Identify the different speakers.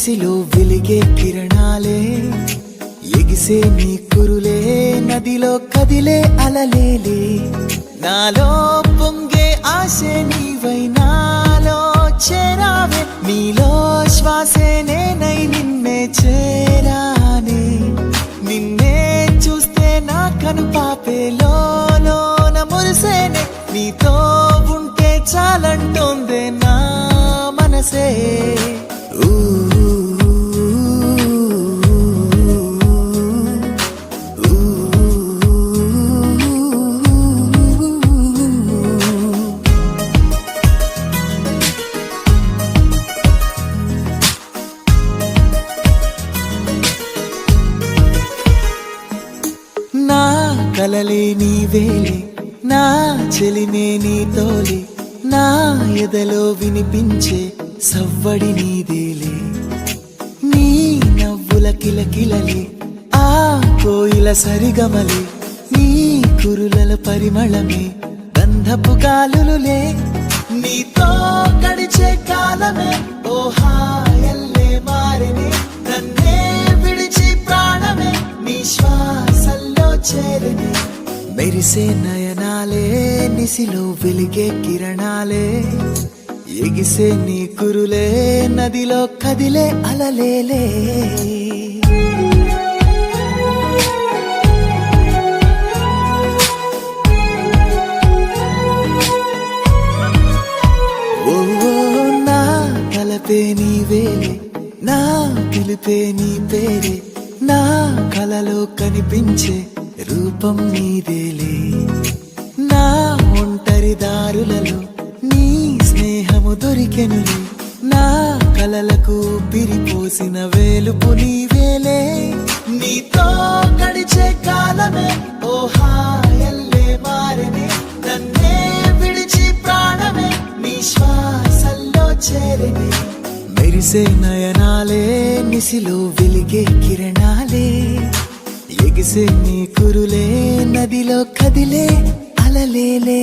Speaker 1: నిసిలో వెలిగే కిరణాలే, ఎగిసే నీ కురులే, నదిలో కదిలే అలలేలే. నాలో పొంగే ఆశే నీవై నాలో చేరావే, నీలో శ్వాసే నేనై నిన్నే చేరానే. నిన్నే చూస్తే నా కను పాపే లోన మురిసేనే, నీతో ఉంటే చాలంటోందే నా మనసే. నా కలలే నీవేలే, నా చెలిమే నీతోలే, నా ఎదలో వినిపించే సవ్వడి నీదేలే. నీ నవ్వుల కిలకిలలే, ఆ కోయిల సరిగమలే, నీ కురులల పరిమళమే గంధపు గాలులులే. నీతో గడిచే కాలమే ఓ హాయల్లే మారినే, నన్నే విడిచి ప్రాణమే నీ శ్వాసల్లో చేరినే. మెరిసే నయనాలే, నిసిలో వెలిగే కిరణాలే, ఎగిసే నీ కురులే, నదిలో కదిలే అలలేలే. ఓ నా తలపే నీవేలే, నా పిలిపే నీ పేరే, నా కలలో కనిపించే రూపం నీదేలే. నా ఒంటరి దారులలో నీ స్నేహము దొరికెనులే, నా కలలకు పిరిపోసిన వేలుపు నీవేలే. నీతో గడిచే కాలమే ఓ హాయల్లే మారినే, నన్నే విడిచి ప్రాణమే నీ శ్వాసల్లో చేరినే. మెరిసే నయనాలే, నిసిలో వెలిగే కిరణాలే, ఎగిసే నీ కురులే, నదిలో కదిలే అలలేలే.